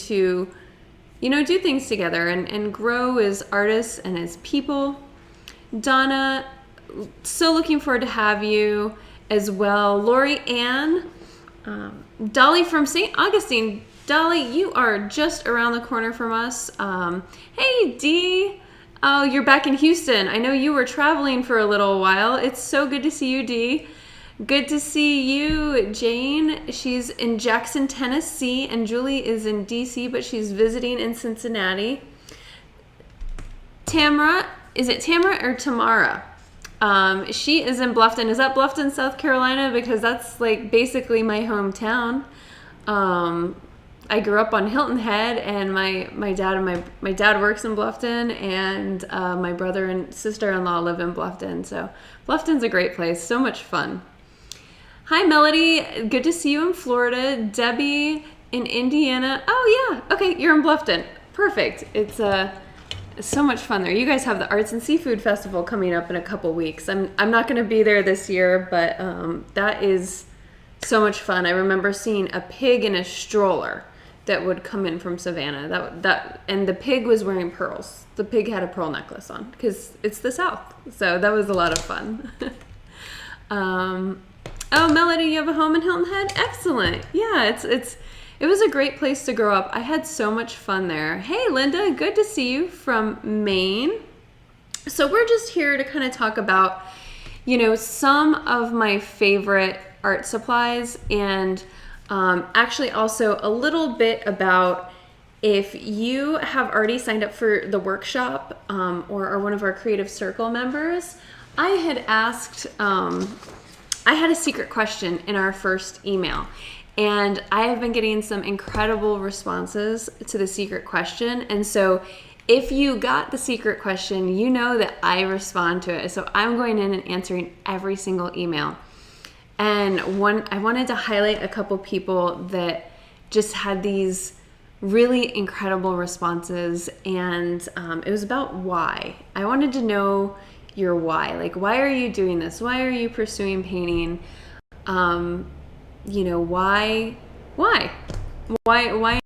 to, do things together and grow as artists and as people. Donna, so looking forward to have you as well. Lori Ann, Dolly from St. Augustine. Dolly, you are just around the corner from us. Hey, Dee. Oh, you're back in Houston. I know you were traveling for a little while. It's so good to see you, Dee. Good to see you, Jane. She's in Jackson, Tennessee, and Julie is in DC, but she's visiting in Cincinnati. Tamara, is it Tamara or Tamara? She is in Bluffton. Is that Bluffton, South Carolina? Because that's like basically my hometown. I grew up on Hilton Head, and my dad works in Bluffton, and my brother and sister-in-law live in Bluffton. So Bluffton's a great place. So much fun. Hi, Melody. Good to see you in Florida. Debbie in Indiana. Oh yeah. Okay, you're in Bluffton. Perfect. It's so much fun there. You guys have the Arts and Seafood Festival coming up in a couple weeks. I'm not going to be there this year, but that is so much fun. I remember seeing a pig in a stroller that would come in from Savannah. And the pig was wearing pearls. The pig had a pearl necklace on because it's the South. So that was a lot of fun. Oh, Melody, you have a home in Hilton Head? Excellent. Yeah, it was a great place to grow up. I had so much fun there. Hey, Linda, good to see you from Maine. So we're just here to kind of talk about, some of my favorite art supplies, and actually also a little bit about if you have already signed up for the workshop or are one of our Creative Circle members. I had asked, I had a secret question in our first email, and I have been getting some incredible responses to the secret question. And so if you got the secret question, you know that I respond to it. So I'm going in and answering every single email. And I wanted to highlight a couple people that just had these really incredible responses. And it was about why. I wanted to know your why. Like, why are you doing this? Why are you pursuing painting? Why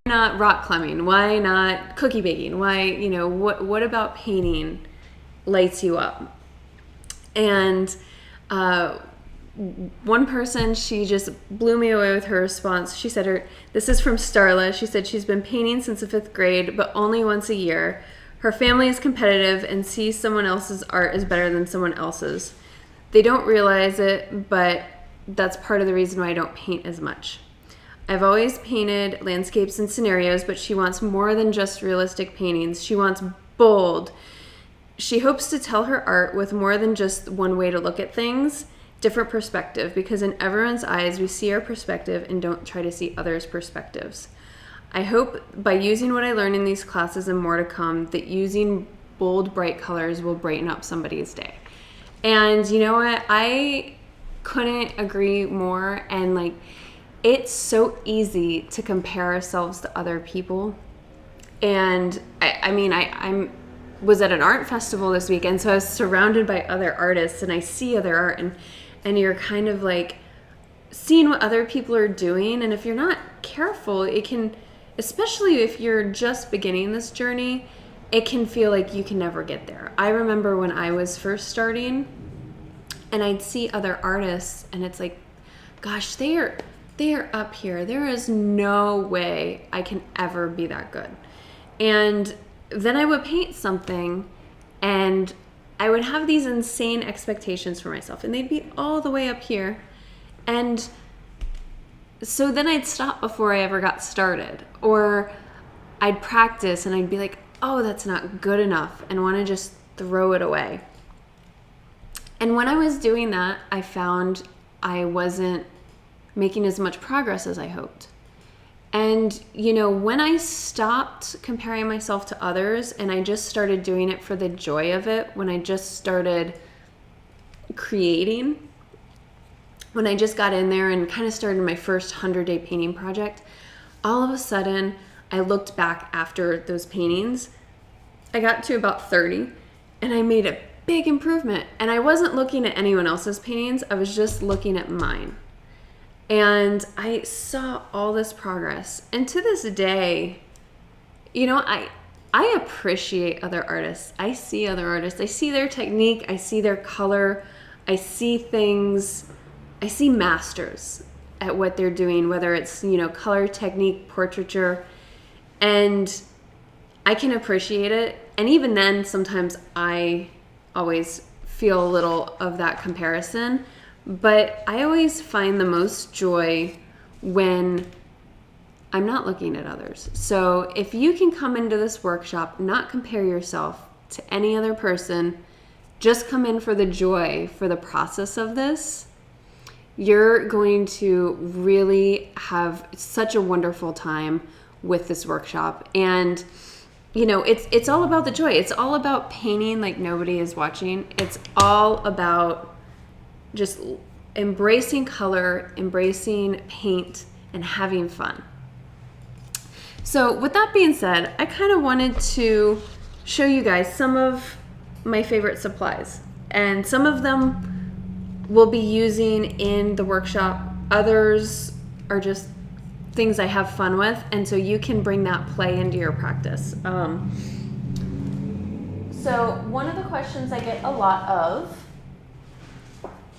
not rock climbing? Why not cookie baking? Why, what about painting lights you up? And one person, she just blew me away with her response. She said this is from Starla. She said she's been painting since the 5th grade, but only once a year. Her family is competitive and sees someone else's art as better than someone else's. They don't realize it, but that's part of the reason why I don't paint as much. I've always painted landscapes and scenarios, but she wants more than just realistic paintings. She wants bold. She hopes to tell her art with more than just one way to look at things, different perspective, because in everyone's eyes, we see our perspective and don't try to see others' perspectives. I hope by using what I learned in these classes and more to come, that using bold, bright colors will brighten up somebody's day. And you know what? I couldn't agree more. And it's so easy to compare ourselves to other people. And I was at an art festival this weekend, so I was surrounded by other artists, and I see other art, and you're kind of like seeing what other people are doing. And if you're not careful, it can, especially if you're just beginning this journey, it can feel like you can never get there. I remember when I was first starting and I'd see other artists and it's like, gosh, they are up here. There is no way I can ever be that good. And then I would paint something and I would have these insane expectations for myself, and they'd be all the way up here. And so then I'd stop before I ever got started, or I'd practice and I'd be like, oh, that's not good enough, and want to just throw it away. And when I was doing that, I found I wasn't making as much progress as I hoped. And, when I stopped comparing myself to others and I just started doing it for the joy of it, when I just started creating, when I just got in there and kind of started my first 100-day painting project, all of a sudden I looked back after those paintings. I got to about 30 and I made a big improvement. And I wasn't looking at anyone else's paintings. I was just looking at mine. And I saw all this progress. And to this day, you know, I appreciate other artists. I see other artists. I see their technique. I see their color. I see things. I see masters at what they're doing, whether it's, you know, color, technique, portraiture, and I can appreciate it. And even then, sometimes I always feel a little of that comparison, but I always find the most joy when I'm not looking at others. So if you can come into this workshop, not compare yourself to any other person, just come in for the joy, for the process of this, you're going to really have such a wonderful time with this workshop. And you know, it's all about the joy. It's all about painting like nobody is watching. It's all about just embracing color, embracing paint, and having fun. So with that being said, I kind of wanted to show you guys some of my favorite supplies. And some of them we'll be using in the workshop. Others are just things I have fun with, and so you can bring that play into your practice. So one of the questions I get a lot of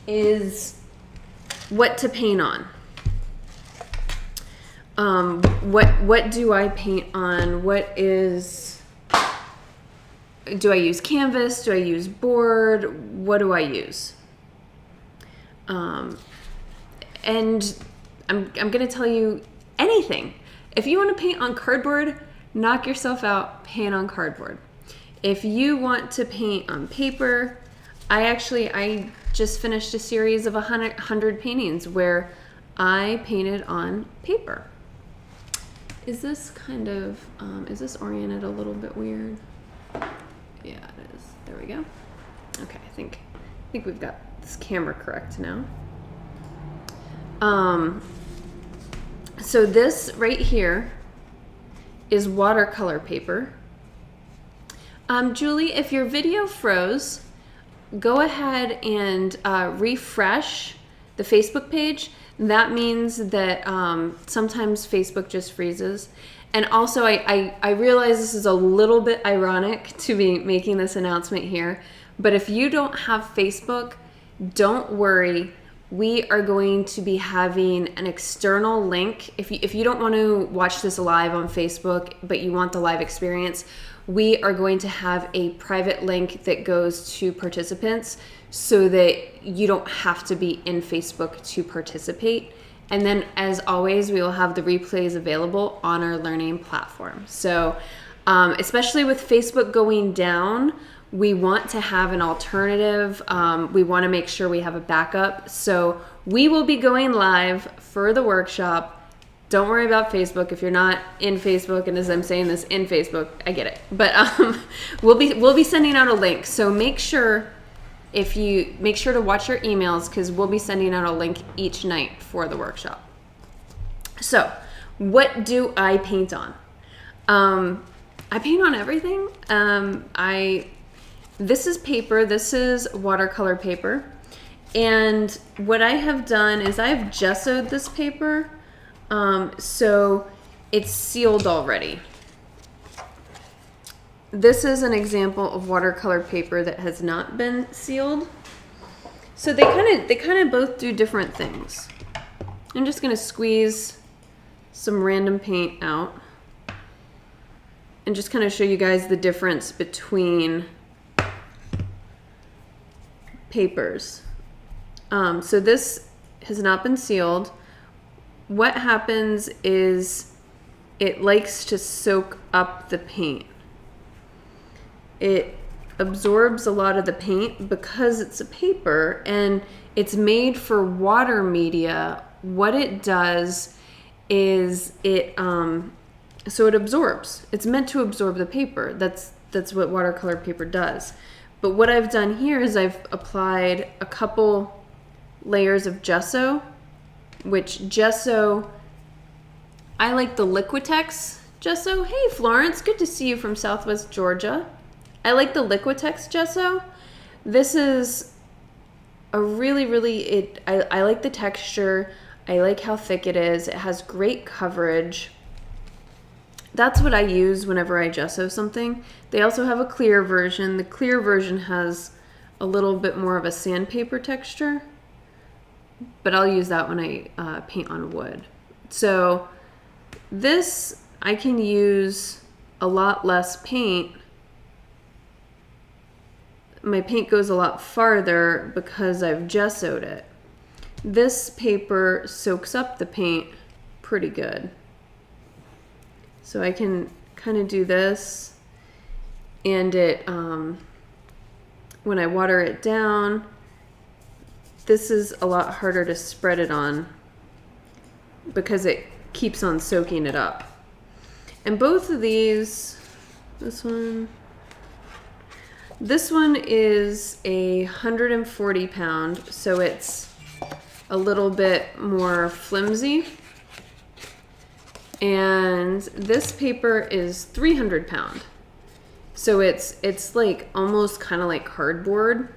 is what to paint on. What do I paint on? Do I use canvas? Do I use board? What do I use? And I'm going to tell you anything. If you want to paint on cardboard, knock yourself out, paint on cardboard. If you want to paint on paper, I just finished a series of 100 paintings where I painted on paper. Is this is this oriented a little bit weird? Yeah, it is. There we go. Okay, I think we've got this camera correct now. So this right here is watercolor paper. Julie, if your video froze, go ahead and refresh the Facebook page. That means that sometimes Facebook just freezes. And also, I realize this is a little bit ironic to be making this announcement here, but if you don't have Facebook, don't worry. We are going to be having an external link. If you don't want to watch this live on Facebook, but you want the live experience, we are going to have a private link that goes to participants so that you don't have to be in Facebook to participate. And then, as always, we will have the replays available on our learning platform. So especially with Facebook going down, we want to have an alternative. We want to make sure we have a backup. So we will be going live for the workshop. Don't worry about Facebook. If you're not in Facebook, and as I'm saying this in Facebook, I get it. But we'll be sending out a link. So make sure to watch your emails, because we'll be sending out a link each night for the workshop. So what do I paint on? I paint on everything. This is paper. This is watercolor paper. And what I have done is I've gessoed this paper, so it's sealed already. This is an example of watercolor paper that has not been sealed. So they kind of both do different things. I'm just going to squeeze some random paint out and just kind of show you guys the difference between papers. So this has not been sealed. What happens is it likes to soak up the paint. It absorbs a lot of the paint because it's a paper and it's made for water media. What it does is it absorbs. It's meant to absorb the paper. That's what watercolor paper does. But what I've done here is I've applied a couple layers of gesso, which gesso, I like the Liquitex gesso. Hey Florence, good to see you from Southwest Georgia. I like the Liquitex gesso. This is a really, I like the texture. I like how thick it is. It has great coverage. that's what I use whenever I gesso something. They also have a clear version. The clear version has a little bit more of a sandpaper texture, but I'll use that when I paint on wood. So this, I can use a lot less paint. My paint goes a lot farther because I've gessoed it. This paper soaks up the paint pretty good. So I can kind of do this, and it, when I water it down, this is a lot harder to spread it on because it keeps on soaking it up. And both of these, this one is 140 pound, so it's a little bit more flimsy. And this paper is 300 pound. So it's like almost kind of like cardboard.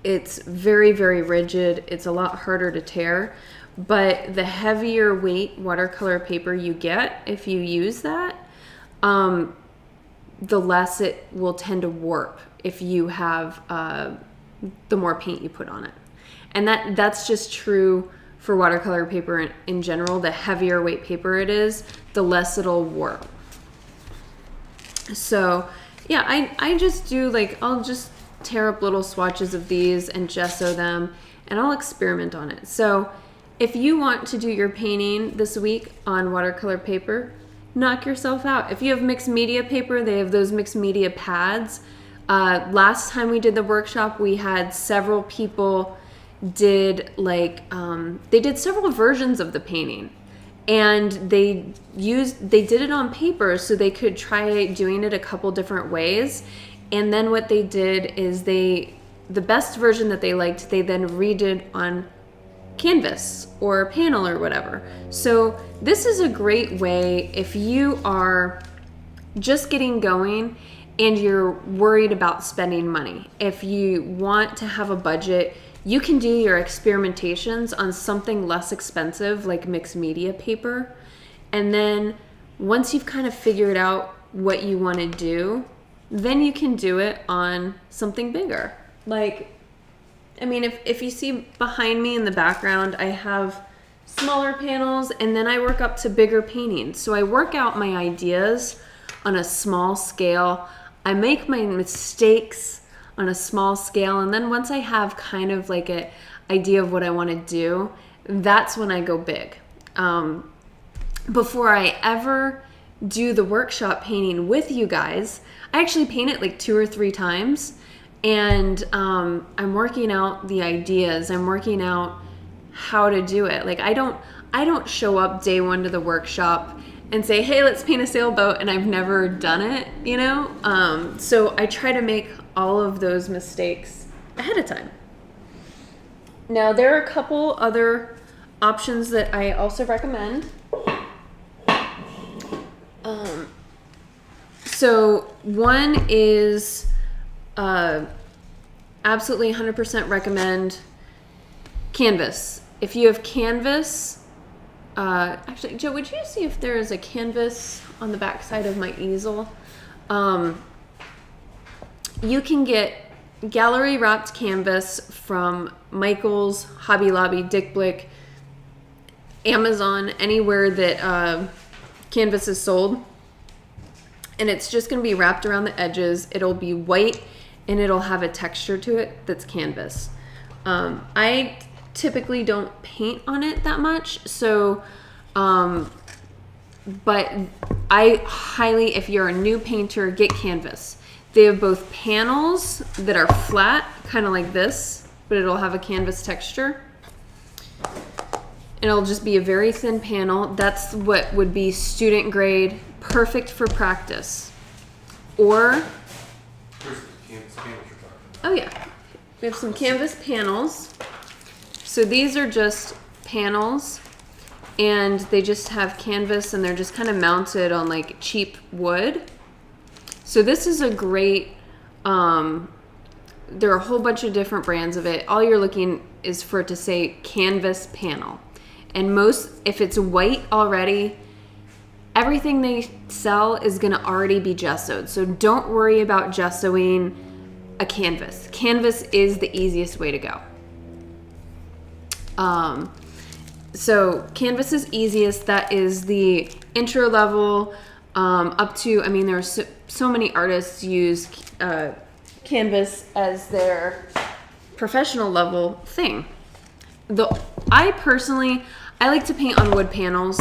It's very, very rigid. It's a lot harder to tear. But the heavier weight watercolor paper you get, if you use that, the less it will tend to warp if you have the more paint you put on it. And that's just true for watercolor paper in general. The heavier weight paper it is, the less it'll warp. So yeah, I just do like, I'll just tear up little swatches of these and gesso them, and I'll experiment on it. So if you want to do your painting this week on watercolor paper, knock yourself out. If you have mixed media paper, they have those mixed media pads. Last time we did the workshop, we had several people did like, they did several versions of the painting, and they did it on paper so they could try doing it a couple different ways. And then what they did is the best version that they liked, they then redid on canvas or panel or whatever. So this is a great way if you are just getting going and you're worried about spending money. If you want to have a budget, you can do your experimentations on something less expensive like mixed media paper. And then once you've kind of figured out what you want to do, then you can do it on something bigger. Like, I mean, if you see behind me in the background, I have smaller panels, and then I work up to bigger paintings. So I work out my ideas on a small scale. I make my mistakes on a small scale, and then once I have kind of like an idea of what I want to do, that's when I go big. Before I ever do the workshop painting with you guys, I actually paint it like 2 or 3 times, and I'm working out the ideas. I'm working out how to do it. Like I don't show up day one to the workshop and say, hey, let's paint a sailboat, and I've never done it, you know? So I try to make all of those mistakes ahead of time. Now, there are a couple other options that I also recommend. So one is absolutely 100% recommend canvas. If you have canvas, actually, Joe, would you see if there is a canvas on the back side of my easel? You can get gallery wrapped canvas from Michael's, Hobby Lobby, Dick Blick, Amazon, anywhere that canvas is sold. And it's just going to be wrapped around the edges. It'll be white, and it'll have a texture to it that's canvas. I typically don't paint on it that much, so but I highly, if you're a new painter, get canvas. They have both panels that are flat, kind of like this, but it'll have a canvas texture. It'll just be a very thin panel. That's what would be student grade, perfect for practice. Or, oh yeah, we have some canvas panels. So these are just panels, and they just have canvas, and they're just kind of mounted on like cheap wood. So this is a great, there are a whole bunch of different brands of it. All you're looking is for it to say canvas panel. And most, if it's white already, everything they sell is going to already be gessoed. So don't worry about gessoing a canvas. Canvas is the easiest way to go. So canvas is easiest. That is the intro level up to, I mean, there are so many artists use canvas as their professional level thing. I personally like to paint on wood panels,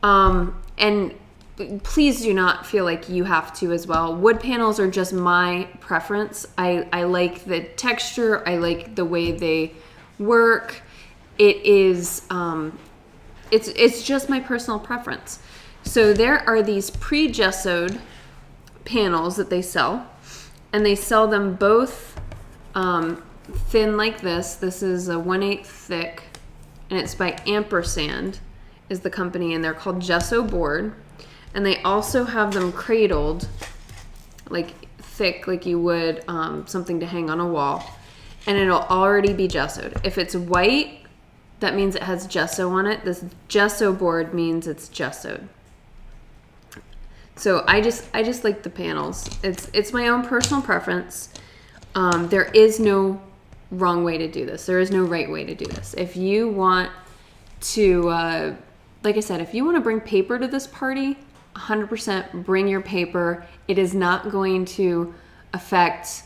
and please do not feel like you have to as well. Wood panels are just my preference. I like the texture. I like the way they work. It is, it's just my personal preference. So there are these pre-gessoed panels that they sell, and they sell them both thin like this. This is a 1/8 thick, and it's by Ampersand is the company, and they're called Gesso Board. And they also have them cradled, like thick, like you would something to hang on a wall, and it'll already be gessoed. If it's white, that means it has gesso on it. This Gesso Board means it's gessoed. So I just like the panels. It's my own personal preference. There is no wrong way to do this. There is no right way to do this. If you want to, like I said, if you want to bring paper to this party, 100% bring your paper. It is not going to affect,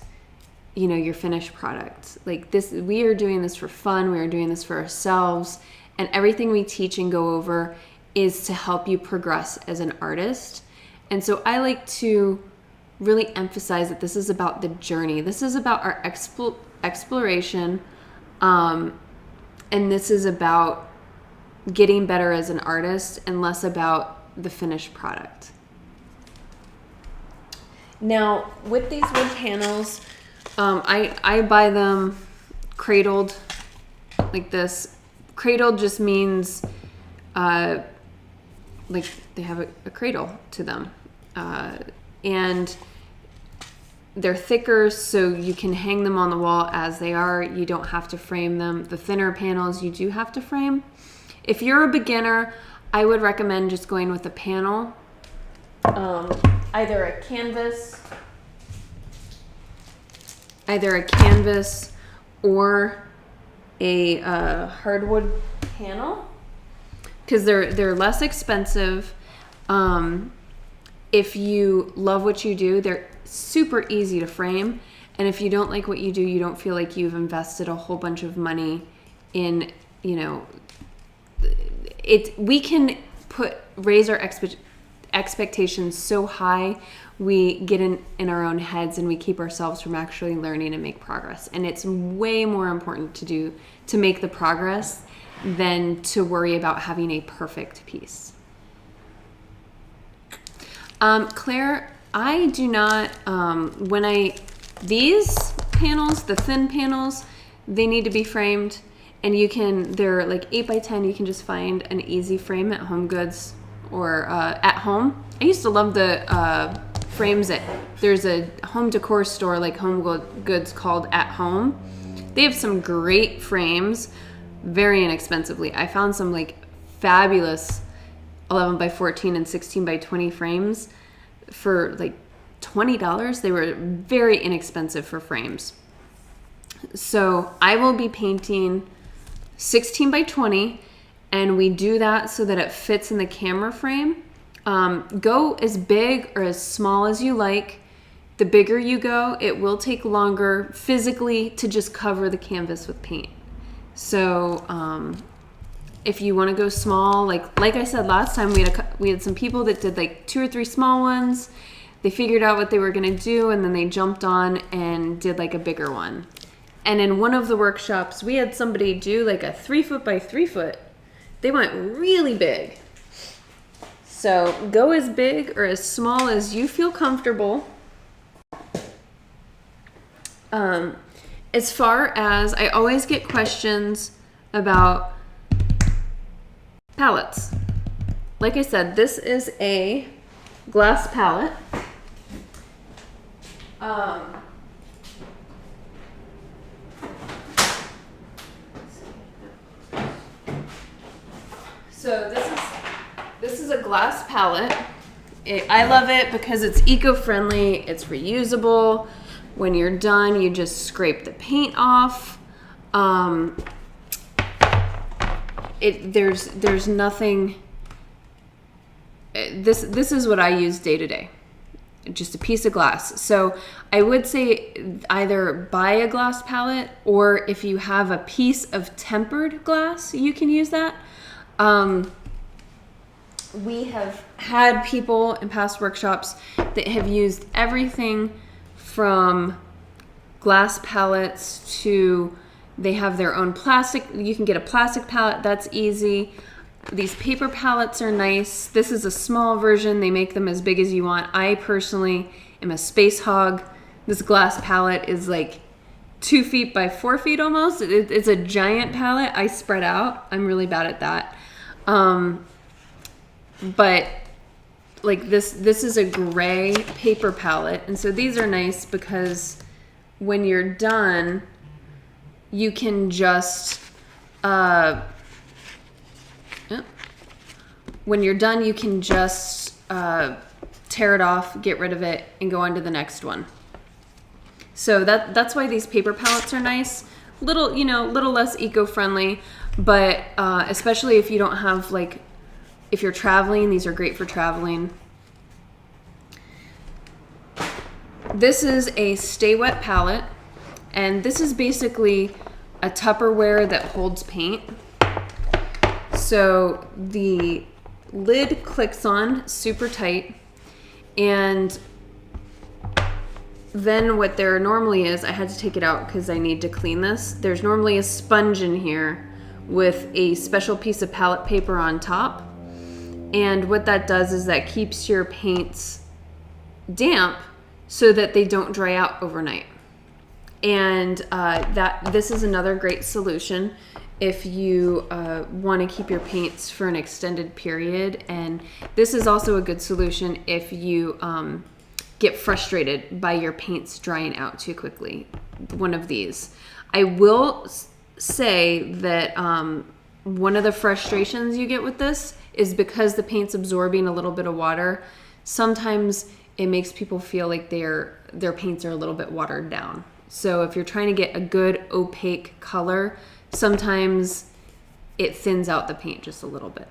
your finished product. Like this, we are doing this for fun. We are doing this for ourselves, and everything we teach and go over is to help you progress as an artist. And so I like to really emphasize that this is about the journey. This is about our exploration, and this is about getting better as an artist and less about the finished product. Now, with these wood panels, I buy them cradled like this. Cradled just means like they have a cradle to them, and they're thicker, so you can hang them on the wall as they are. You don't have to frame them. The thinner panels you do have to frame. If you're a beginner, I would recommend just going with a panel, either a canvas or a hardwood panel, because they're less expensive. If you love what you do, they're super easy to frame. And if you don't like what you do, you don't feel like you've invested a whole bunch of money in, we can raise our expectations so high, we get in our own heads and we keep ourselves from actually learning and make progress. And it's way more important to make the progress than to worry about having a perfect piece. Claire, I do not, these panels, the thin panels, they need to be framed, and they're like 8x10. You can just find an easy frame at Home Goods or at home. I used to love the frames there's a home decor store like Home Goods called At Home. They have some great frames, very inexpensively. I found some like fabulous 11x14 and 16x20 frames for like $20. They were very inexpensive for frames. So I will be painting 16x20, and we do that so that it fits in the camera frame. Go as big or as small as you like. The bigger you go, it will take longer physically to just cover the canvas with paint. So if you want to go small, like I said last time, we had some people that did like 2 or 3 small ones. They figured out what they were going to do, and then they jumped on and did like a bigger one. And in one of the workshops, we had somebody do like a 3 foot by 3 foot. They went really big. So go as big or as small as you feel comfortable. As far as, I always get questions about palettes. Like I said, this is a glass palette. So This is a glass palette. I love it because it's eco-friendly, it's reusable. When you're done, you just scrape the paint off. There's nothing. This is what I use day to day. Just a piece of glass. So I would say either buy a glass palette, or if you have a piece of tempered glass, you can use that. We have had people in past workshops that have used everything from glass palettes to they have their own plastic. You can get a plastic palette. That's easy. These paper palettes are nice. This is a small version. They make them as big as you want. I personally am a space hog. This glass palette is like 2 feet by 4 feet almost. It's a giant palette. I spread out. I'm really bad at that. But like this is a gray paper palette. And so these are nice because when you're done, you can just, tear it off, get rid of it, and go on to the next one. So that's why these paper palettes are nice. Little less eco-friendly, but especially if you don't have if you're traveling, these are great for traveling. This is a Stay Wet palette, and this is basically a Tupperware that holds paint. So the lid clicks on super tight, and then what there normally is, I had to take it out because I need to clean this. There's normally a sponge in here with a special piece of palette paper on top. And what that does is that keeps your paints damp so that they don't dry out overnight. And this is another great solution if you want to keep your paints for an extended period. And this is also a good solution if you get frustrated by your paints drying out too quickly. One of these. I will say that one of the frustrations you get with this is because the paint's absorbing a little bit of water. Sometimes it makes people feel like their paints are a little bit watered down. So if you're trying to get a good opaque color, sometimes it thins out the paint just a little bit.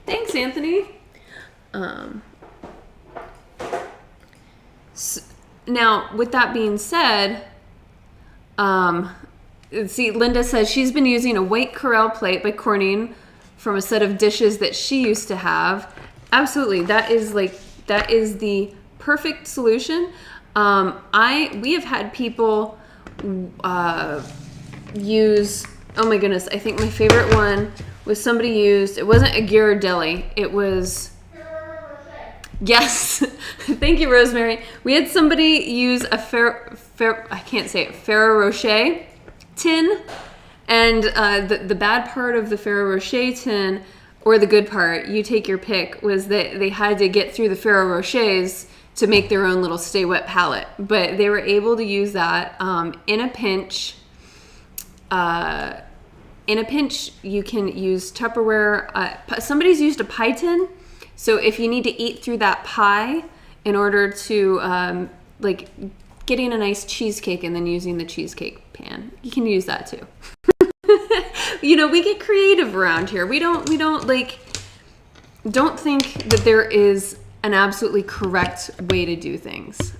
Thanks, Anthony. Now, with that being said, see, Linda says she's been using a white Corelle plate by Corning from a set of dishes that she used to have. Absolutely, that is the perfect solution. We have had people use, oh my goodness, I think my favorite one was somebody used, it wasn't a Ghirardelli, it was, yes, thank you, Rosemary. We had somebody use a Ferrero Rocher tin, and the bad part of the Ferrero Rocher tin, or the good part, you take your pick, was that they had to get through the Ferrero Rochers to make their own little Stay Wet palette. But they were able to use that in a pinch. In a pinch, you can use Tupperware. Somebody's used a pie tin, so if you need to eat through that pie in order to getting a nice cheesecake and then using the cheesecake pan, you can use that too. We get creative around here. We don't think that there is an absolutely correct way to do things.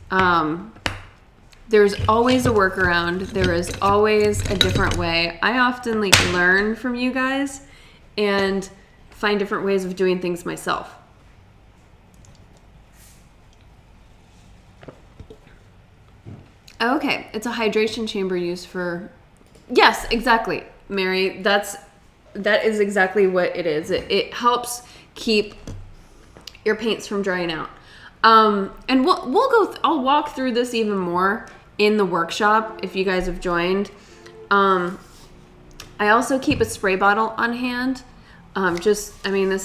There's always a workaround. There is always a different way. I often learn from you guys and find different ways of doing things myself. Okay, it's a hydration chamber used for, yes, exactly, Mary. That is exactly what it is. It helps keep your paints from drying out. And I'll walk through this even more in the workshop if you guys have joined. I also keep a spray bottle on hand. This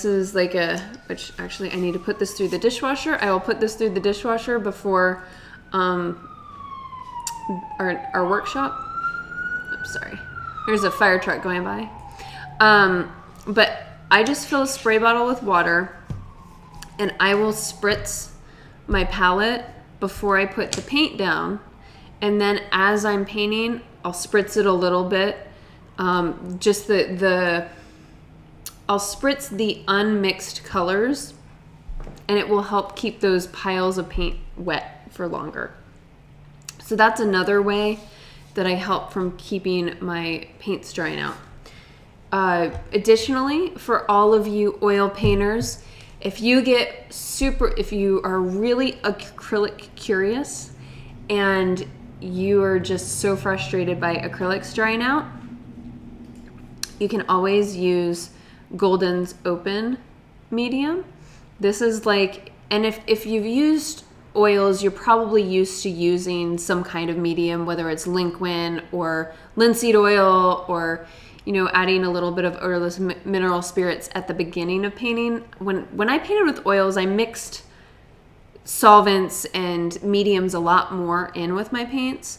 is which actually I need to put this through the dishwasher. I will put this through the dishwasher before our workshop. Oops, sorry. There's a fire truck going by. But I just fill a spray bottle with water, and I will spritz my palette before I put the paint down. And then as I'm painting, I'll spritz it a little bit. I'll spritz the unmixed colors, and it will help keep those piles of paint wet for longer. So that's another way that I help from keeping my paints drying out. Additionally, for all of you oil painters, if you are really acrylic curious and you are just so frustrated by acrylics drying out, you can always use Golden's open medium. This is like, and if you've used oils, you're probably used to using some kind of medium, whether it's linquin or linseed oil, or adding a little bit of odorless mineral spirits at the beginning of painting. When I painted with oils, I mixed solvents and mediums a lot more in with my paints.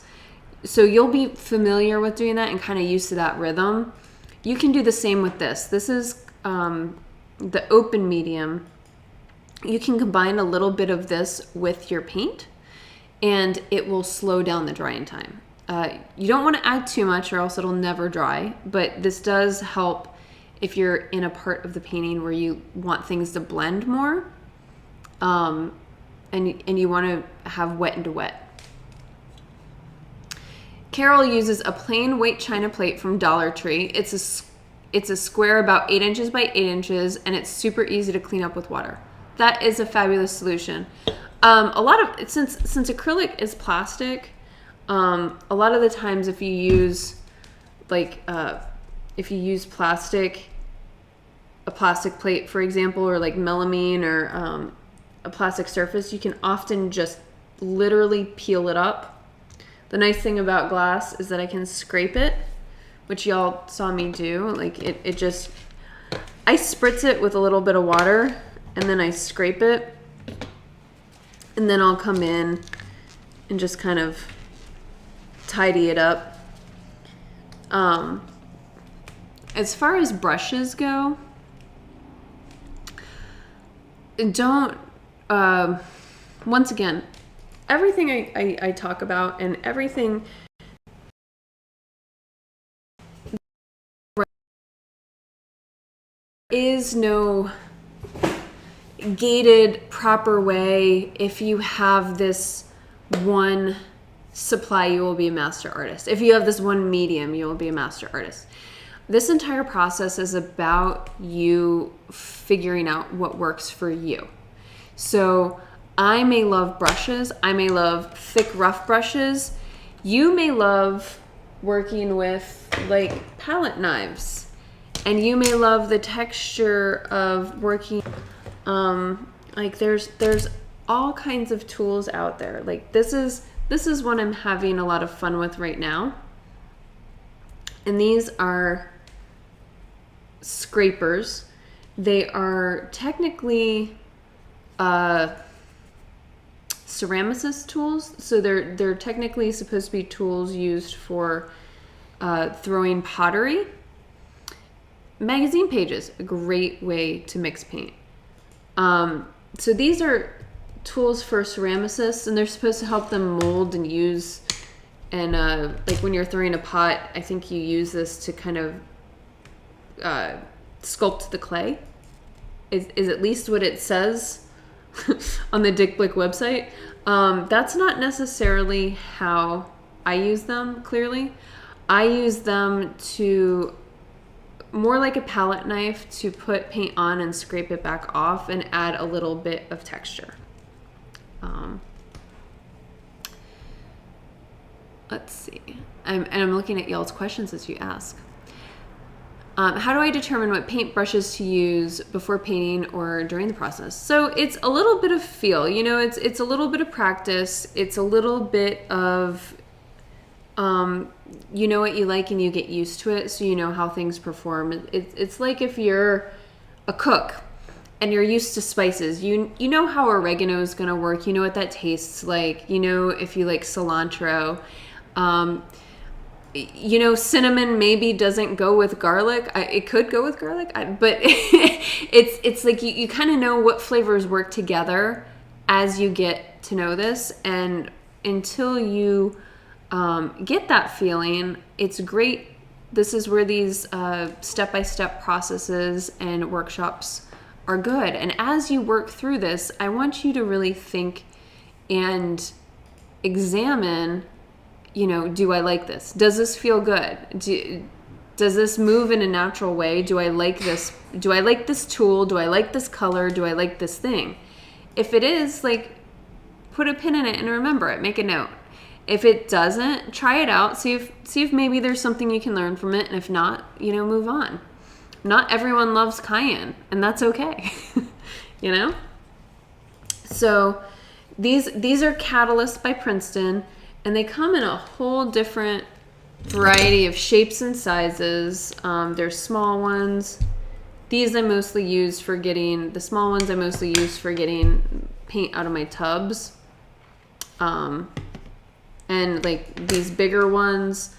So you'll be familiar with doing that and kind of used to that rhythm. You can do the same with this. This is the open medium. You can combine a little bit of this with your paint, and it will slow down the drying time. You don't want to add too much or else it'll never dry, but this does help if you're in a part of the painting where you want things to blend more, and you want to have wet into wet. Carol uses a plain white china plate from Dollar Tree. It's a square about 8 inches by 8 inches, and it's super easy to clean up with water. That is a fabulous solution. Since acrylic is plastic, a lot of the times if you use a plastic plate, for example, or like melamine or a plastic surface, you can often just literally peel it up. The nice thing about glass is that I can scrape it, which y'all saw me do. I spritz it with a little bit of water, and then I scrape it, and then I'll come in and just kind of tidy it up. As far as brushes go, once again, everything I talk about and everything is no gated proper way. If you have this one supply, you will be a master artist. If you have this one medium, you will be a master artist. This entire process is about you figuring out what works for you. So I may love brushes. I may love thick, rough brushes. You may love working with like palette knives, and you may love the texture of working. There's all kinds of tools out there. Like this is what I'm having a lot of fun with right now. And these are scrapers. They are technically ceramicist tools. So they're technically supposed to be tools used for throwing pottery. Magazine pages, a great way to mix paint. So these are tools for ceramicists, and they're supposed to help them mold and use, and like when you're throwing a pot, I think you use this to kind of sculpt the clay, is at least what it says on the Dick Blick website. That's not necessarily how I use them, clearly. I use them to more like a palette knife to put paint on and scrape it back off and add a little bit of texture. Let's see. I'm looking at y'all's questions as you ask. How do I determine what paint brushes to use before painting or during the process? So it's a little bit of feel, it's a little bit of practice. It's a little bit of, you know what you like and you get used to it, so you know how things perform. It's like if you're a cook and you're used to spices, you know how oregano is going to work. You know what that tastes like. You know if you like cilantro. you know, cinnamon maybe doesn't go with garlic. It could go with garlic, but it's like you kind of know what flavors work together as you get to know this. And until you get that feeling, it's great. This is where these step-by-step processes and workshops are good. And as you work through this, I want you to really think and examine, you know, do I like this? Does this feel good? Does this move in a natural way? Do I like this? Do I like this tool? Do I like this color? Do I like this thing? If it is, like, put a pin in it and remember it. Make a note. If it doesn't, try it out. See if maybe there's something you can learn from it. And if not, you know, move on. Not everyone loves cayenne, and that's okay. You know? So these are Catalysts by Princeton, and they come in a whole different variety of shapes and sizes. There's small ones. These I mostly use for getting, the small ones I mostly use for getting paint out of my tubs. And like these bigger ones,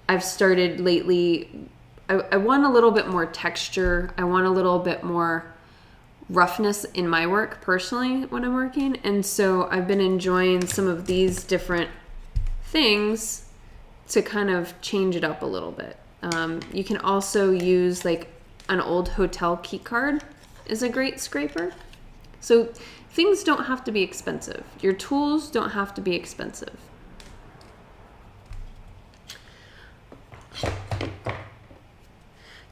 I've started lately, I want a little bit more texture. I want a little bit more roughness in my work personally when I'm working. And so I've been enjoying some of these different things to kind of change it up a little bit. You can also use like an old hotel key card is a great scraper. So things don't have to be expensive. Your tools don't have to be expensive.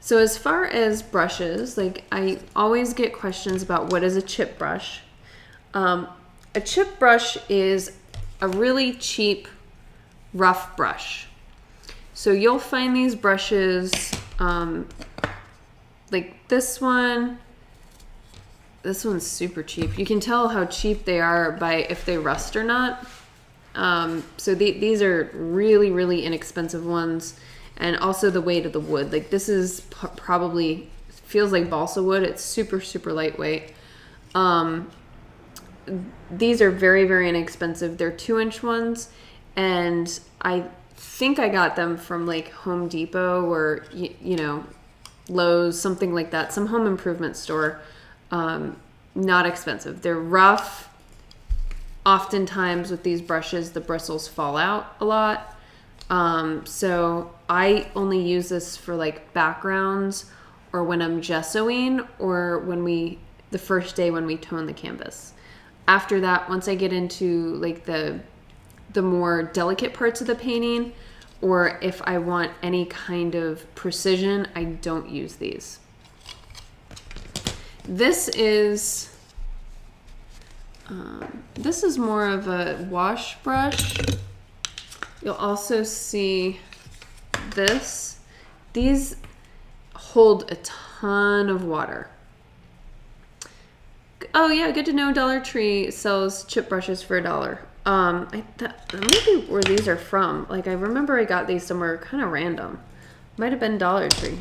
So as far as brushes, like I always get questions about what is a chip brush. A chip brush is a really cheap, rough brush. So you'll find these brushes, like this one. This one's super cheap. You can tell how cheap they are by if they rust or not. So these are really, really inexpensive ones. And also the weight of the wood. Like this is probably, feels like balsa wood. It's super, super lightweight. These are very, very inexpensive. They're 2-inch ones. And I think I got them from like Home Depot or, you know, Lowe's, something like that. Some home improvement store. Not expensive. They're rough. Oftentimes with these brushes, the bristles fall out a lot. So I only use this for like backgrounds or when I'm gessoing or when the first day when we tone the canvas. After that, once I get into like the more delicate parts of the painting, or if I want any kind of precision, I don't use these. This is more of a wash brush. You'll also see this. These hold a ton of water. Oh yeah, good to know Dollar Tree sells chip brushes for $1. That might be where these are from. Like I remember I got these somewhere kind of random. Might have been Dollar Tree.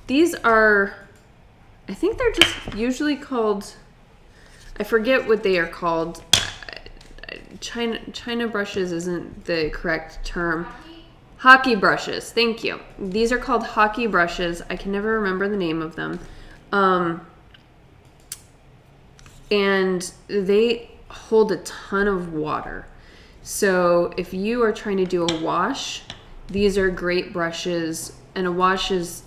These are, I think they're just usually called, I forget what they are called. China brushes isn't the correct term. Hockey brushes, thank you. These are called hockey brushes. I can never remember the name of them. And they hold a ton of water. So if you are trying to do a wash, these are great brushes. And a wash is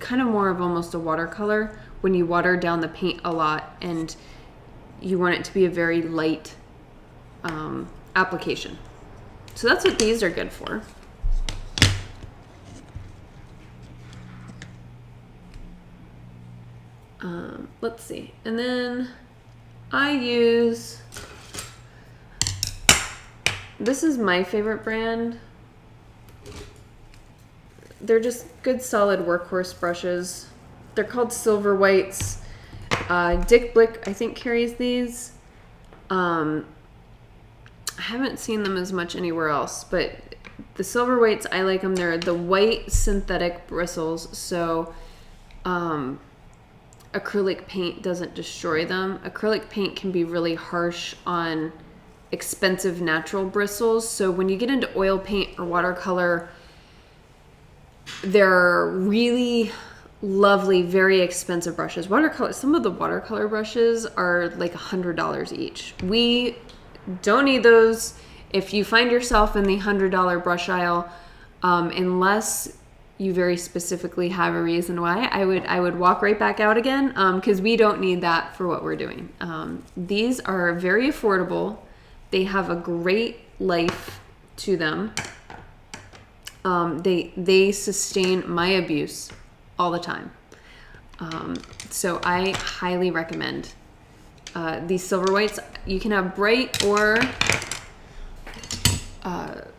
kind of more of almost a watercolor when you water down the paint a lot and you want it to be a very light application. So that's what these are good for. Let's see. And then I use, this is my favorite brand. They're just good solid workhorse brushes. They're called Silver Whites. Dick Blick, I think, carries these. I haven't seen them as much anywhere else, but the Silver Whites, I like them. They're the white synthetic bristles, so acrylic paint doesn't destroy them. Acrylic paint can be really harsh on expensive natural bristles. So when you get into oil paint or watercolor, there are really lovely, very expensive brushes. Watercolor, some of the watercolor brushes are like $100 each. We don't need those. If you find yourself in the $100 brush aisle, unless you very specifically have a reason why, I would walk right back out again, because we don't need that for what we're doing. These are very affordable. They have a great life to them. They sustain my abuse all the time. So I highly recommend these silver whites. You can have bright or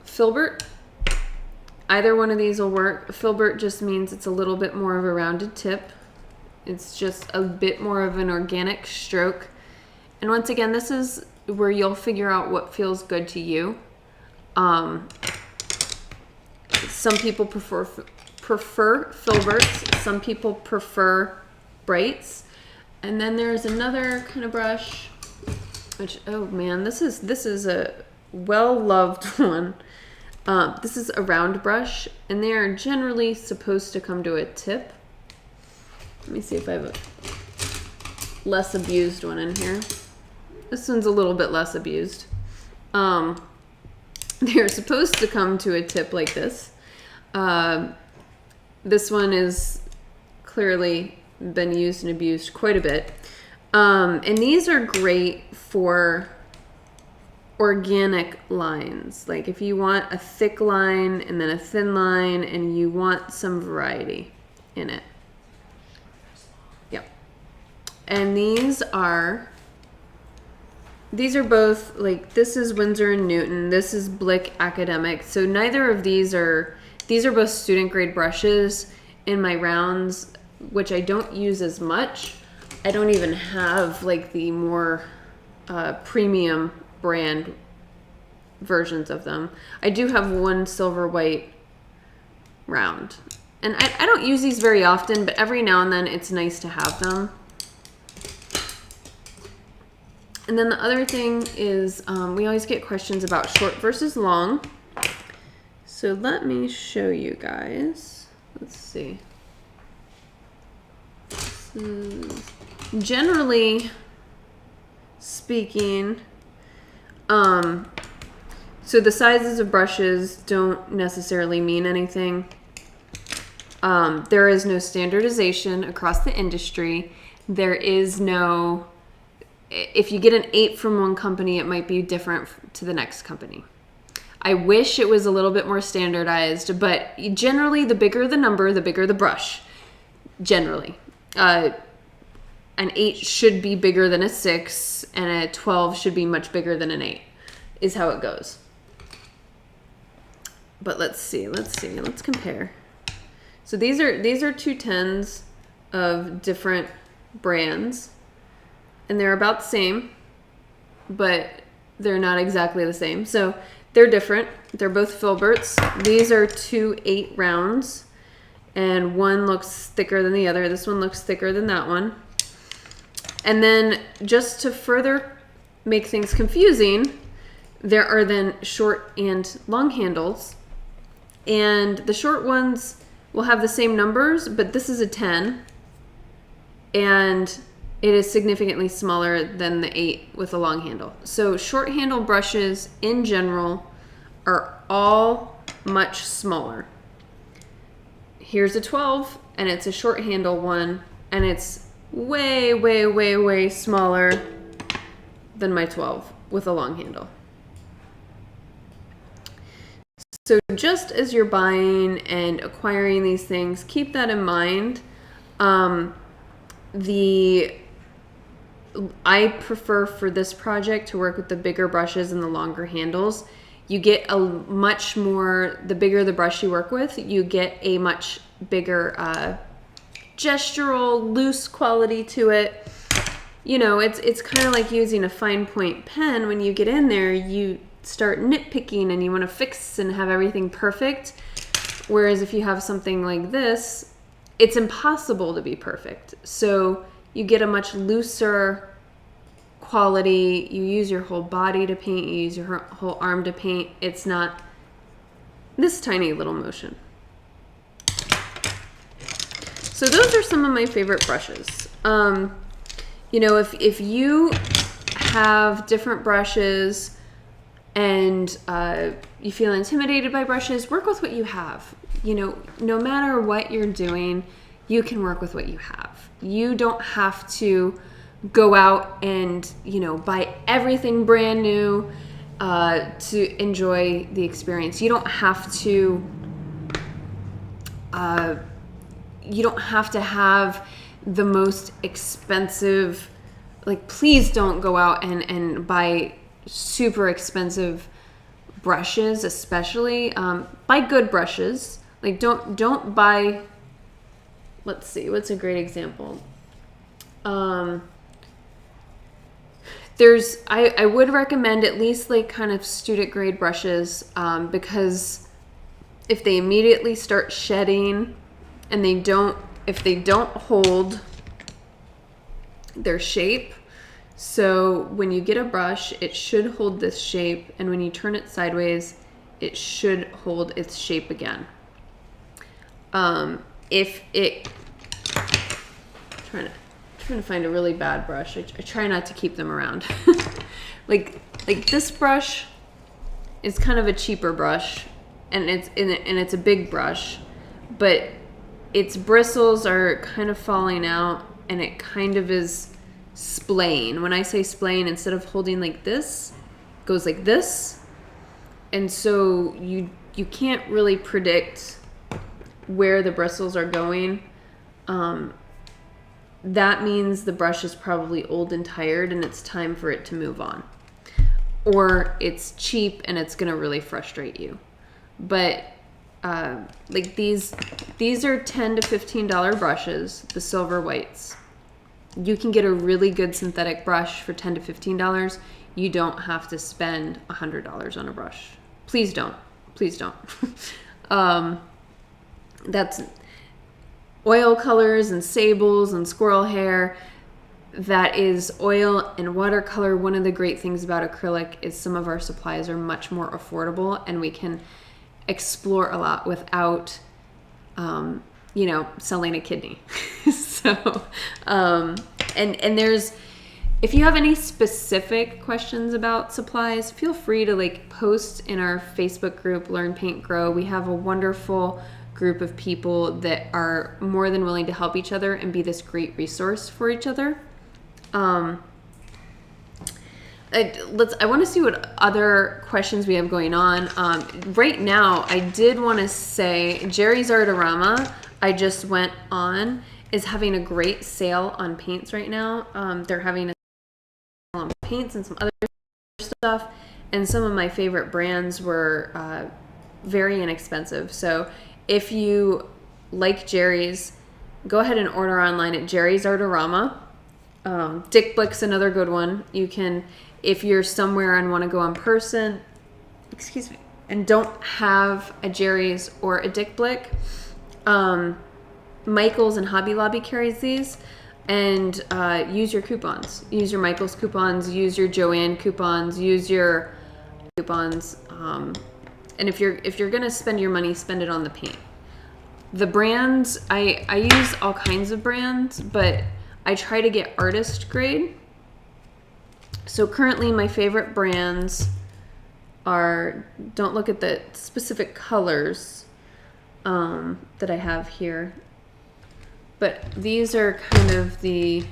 filbert. Either one of these will work. Filbert just means it's a little bit more of a rounded tip. It's just a bit more of an organic stroke. And once again, this is where you'll figure out what feels good to you. Some people prefer filberts. Some people prefer brights. And then there's another kind of brush, which, oh man, this is a well-loved one. This is a round brush, and they are generally supposed to come to a tip. Let me see if I have a less abused one in here. This one's a little bit less abused. They're supposed to come to a tip like this. This one is clearly been used and abused quite a bit. And these are great for organic lines. Like if you want a thick line and then a thin line and you want some variety in it. Yep. And these are both, like, this is Winsor & Newton, this is Blick Academic. So neither of these are both student grade brushes. In my rounds, which I don't use as much, I don't even have like the more premium brand versions of them. I do have one silver white round, and I don't use these very often, but every now and then it's nice to have them. And then the other thing is, we always get questions about short versus long. So let me show you guys. Let's see. Generally speaking, so the sizes of brushes don't necessarily mean anything. There is no standardization across the industry. There is no, if you get an 8 from one company, it might be different to the next company. I wish it was a little bit more standardized, but generally the bigger the number, the bigger the brush. Generally. An 8 should be bigger than a 6, and a 12 should be much bigger than an 8, is how it goes. But let's compare. So these are two 10s of different brands, and they're about the same, but they're not exactly the same. So they're different. They're both filberts. These are 2 8 rounds, and one looks thicker than the other. This one looks thicker than that one. And then just to further make things confusing, there are then short and long handles. And the short ones will have the same numbers, but this is a 10. And it is significantly smaller than the 8 with a long handle. So short handle brushes in general are all much smaller. Here's a 12, and it's a short handle one, and it's way, way, way, way smaller than my 12 with a long handle. So just as you're buying and acquiring these things, keep that in mind. I prefer for this project to work with the bigger brushes and the longer handles. You get a much more, the bigger the brush you work with, you get a much bigger gestural, loose quality to it. You know, it's kind of like using a fine point pen. When you get in there, you start nitpicking and you want to fix and have everything perfect. Whereas if you have something like this, it's impossible to be perfect. So you get a much looser quality. You use your whole body to paint. You use your whole arm to paint. It's not this tiny little motion. So those are some of my favorite brushes. You know, if you have different brushes and you feel intimidated by brushes, work with what you have. You know, no matter what you're doing, you can work with what you have. You don't have to go out and, you know, buy everything brand new to enjoy the experience. You don't have to have the most expensive, like, please don't go out and buy super expensive brushes, especially. Buy good brushes. Like, don't buy, let's see, what's a great example? I would recommend at least like kind of student grade brushes, because if they immediately start shedding and if they don't hold their shape, so when you get a brush, it should hold this shape, and when you turn it sideways, it should hold its shape again. If it, trying to find a really bad brush. I try not to keep them around. like this brush is kind of a cheaper brush, and it's a big brush, but its bristles are kind of falling out, and it kind of is splaying. When I say splaying, instead of holding like this, it goes like this, and so you can't really predict where the bristles are going. That means the brush is probably old and tired, and it's time for it to move on. Or it's cheap and it's gonna really frustrate you. But like these are $10 to $15 brushes, the silver whites. You can get a really good synthetic brush for $10 to $15. You don't have to spend $100 on a brush. Please don't. Please don't. That's oil colors and sables and squirrel hair. That is oil and watercolor. One of the great things about acrylic is some of our supplies are much more affordable, and we can explore a lot without, selling a kidney. So, and there's, if you have any specific questions about supplies, feel free to like post in our Facebook group, Learn, Paint, Grow. We have a wonderful group of people that are more than willing to help each other and be this great resource for each other. I want to see what other questions we have going on. Right now, I did want to say Jerry's Artorama, I just went on, is having a great sale on paints right now. They're having a sale on paints and some other stuff, and some of my favorite brands were very inexpensive. So if you like Jerry's, go ahead and order online at Jerry's Artorama. Dick Blick's another good one. You can, if you're somewhere and want to go in person, and don't have a Jerry's or a Dick Blick, Michael's and Hobby Lobby carries these, and use your coupons. Use your Michael's coupons, use your Joanne coupons, use your coupons. And if you're gonna spend your money, spend it on the paint. The brands, I use all kinds of brands, but I try to get artist grade. So currently my favorite brands are, don't look at the specific colors that I have here, but these are kind of the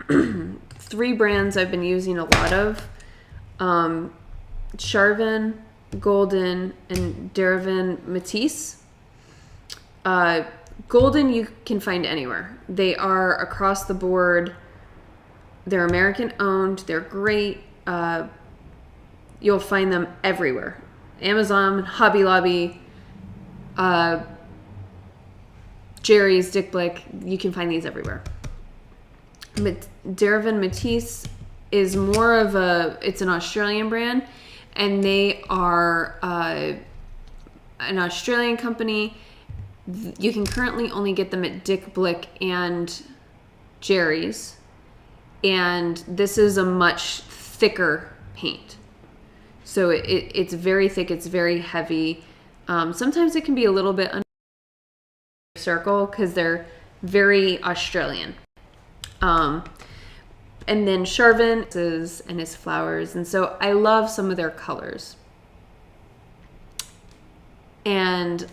3 brands I've been using a lot of. Charvin, Golden, and Derivan Matisse. Golden you can find anywhere. They are across the board. They're American owned. They're great. You'll find them everywhere. Amazon, Hobby Lobby, Jerry's, Dick Blick. You can find these everywhere. But Derivan Matisse is more of it's an Australian brand, and they are an Australian company. You can currently only get them at Dick Blick and Jerry's. And this is a much thicker paint. So it's very thick, it's very heavy. Sometimes it can be a little bit under circle because they're very Australian. And then Charvin and his flowers. And so I love some of their colors. And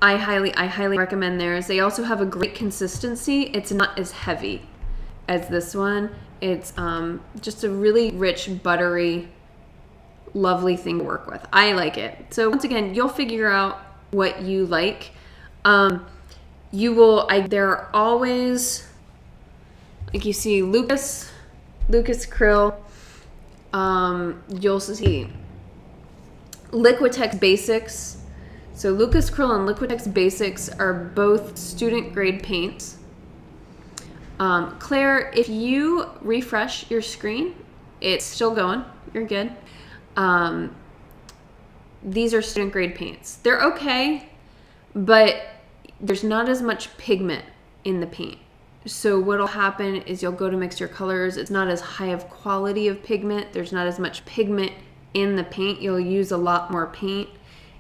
I highly recommend theirs. They also have a great consistency. It's not as heavy as this one. It's just a really rich, buttery, lovely thing to work with. I like it. So once again, you'll figure out what you like. There are always, like you see Lucas Krill. You'll see Liquitex Basics. So Lucas Krill and Liquitex Basics are both student grade paints. Claire, if you refresh your screen, it's still going. You're good. These are student grade paints. They're okay, but there's not as much pigment in the paint. So what'll happen is you'll go to mix your colors. It's not as high of quality of pigment. There's not as much pigment in the paint. You'll use a lot more paint.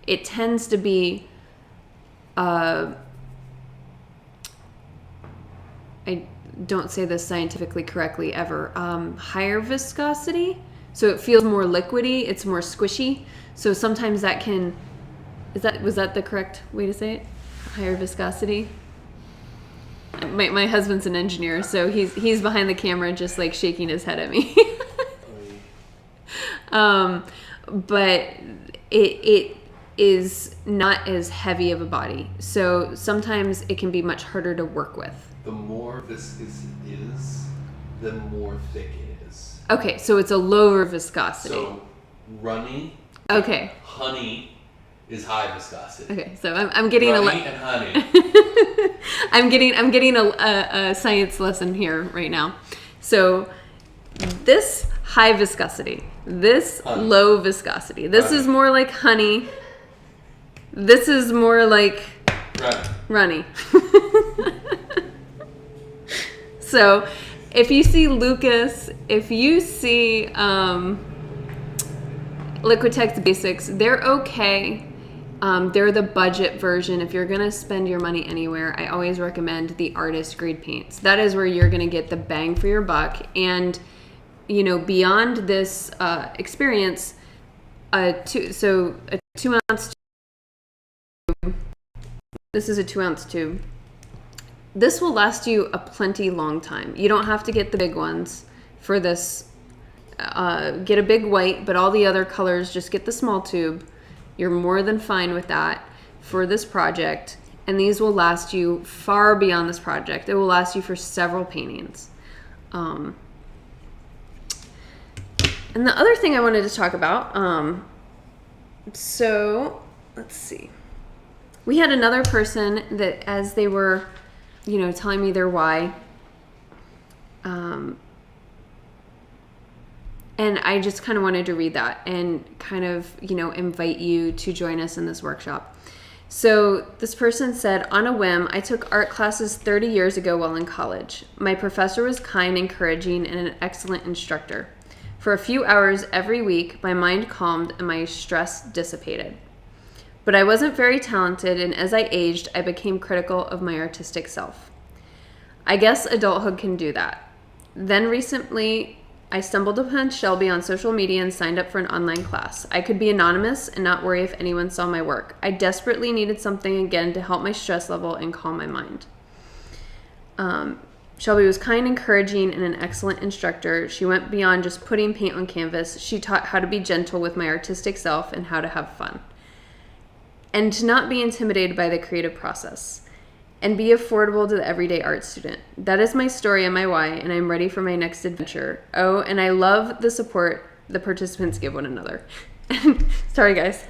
It tends to be, I don't say this scientifically correctly ever, higher viscosity. So it feels more liquidy. It's more squishy. So sometimes that can, was that the correct way to say it? Higher viscosity? My husband's an engineer, so he's behind the camera just like shaking his head at me. But it is not as heavy of a body. So sometimes it can be much harder to work with. The more viscous it is, the more thick it is. Okay, so it's a lower viscosity. So runny, okay, honey is high viscosity. Okay, so I'm getting runny and honey. I'm getting a science lesson here right now. So this high viscosity, this honey. Low viscosity. This honey. Is more like honey. This is more like runny. So if you see Lucas, if you see Liquitex Basics, they're okay. They're the budget version. If you're going to spend your money anywhere, I always recommend the artist grade paints. That is where you're going to get the bang for your buck. And, you know, beyond this experience, a 2-ounce tube. This is a 2-ounce tube. This will last you a plenty long time. You don't have to get the big ones for this. Get a big white, but all the other colors, just get the small tube. You're more than fine with that for this project. And these will last you far beyond this project. It will last you for several paintings. And the other thing I wanted to talk about, so let's see. We had another person that as they were, you know, telling me their why, and I just kind of wanted to read that and kind of, you know, invite you to join us in this workshop. So this person said, on a whim, I took art classes 30 years ago while in college. My professor was kind, encouraging, and an excellent instructor. For a few hours every week, my mind calmed and my stress dissipated. But I wasn't very talented, and as I aged, I became critical of my artistic self. I guess adulthood can do that. Then recently, I stumbled upon Shelby on social media and signed up for an online class. I could be anonymous and not worry if anyone saw my work. I desperately needed something again to help my stress level and calm my mind. Shelby was kind, encouraging, and an excellent instructor. She went beyond just putting paint on canvas. She taught how to be gentle with my artistic self and how to have fun. And to not be intimidated by the creative process. And be affordable to the everyday art student. That is my story and my why, and I'm ready for my next adventure. Oh, and I love the support the participants give one another. Sorry, guys.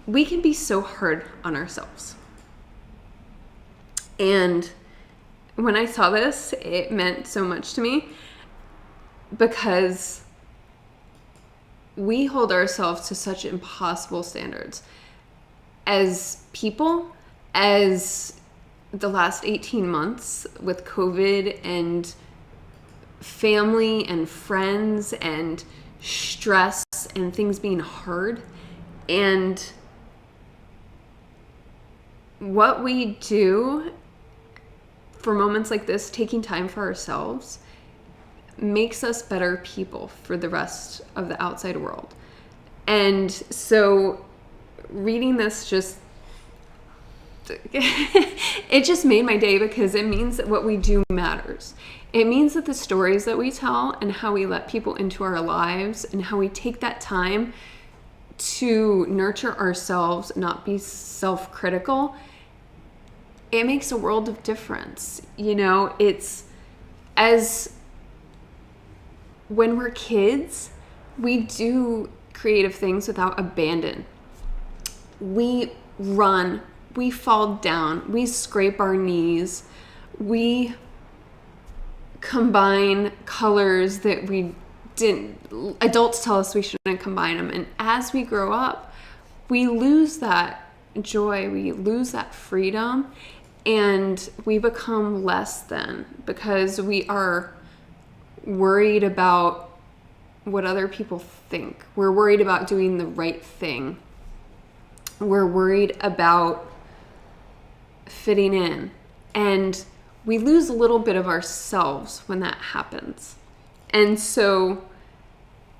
We can be so hard on ourselves. And when I saw this, it meant so much to me because we hold ourselves to such impossible standards as people, as the last 18 months with COVID and family and friends and stress and things being hard. And what we do for moments like this, taking time for ourselves, makes us better people for the rest of the outside world. And so reading this just it just made my day, because it means that what we do matters. It means that the stories that we tell and how we let people into our lives and how we take that time to nurture ourselves, not be self-critical, it makes a world of difference. You know, it's as when we're kids, we do creative things without abandon. We run, we fall down, we scrape our knees, we combine colors that we didn't, adults tell us we shouldn't combine them. And as we grow up, we lose that joy, we lose that freedom, and we become less than, because we are worried about what other people think. We're worried about doing the right thing. We're worried about fitting in. And we lose a little bit of ourselves when that happens. And so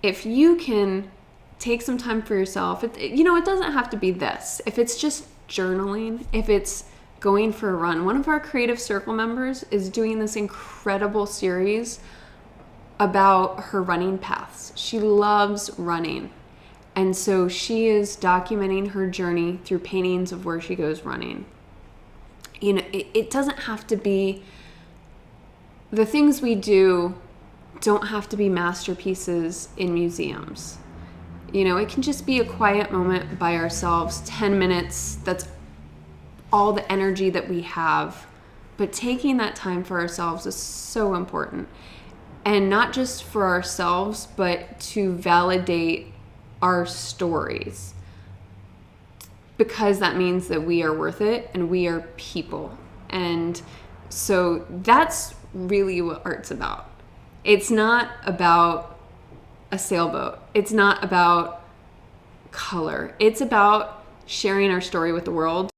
if you can take some time for yourself, it doesn't have to be this. If it's just journaling, if it's going for a run. One of our Creative Circle members is doing this incredible series about her running paths. She loves running. And so she is documenting her journey through paintings of where she goes running. You know, it doesn't have to be, the things we do don't have to be masterpieces in museums. You know, it can just be a quiet moment by ourselves, 10 minutes. That's all the energy that we have. But taking that time for ourselves is so important. And not just for ourselves, but to validate our stories. Because that means that we are worth it and we are people. And so that's really what art's about. It's not about a sailboat. It's not about color. It's about sharing our story with the world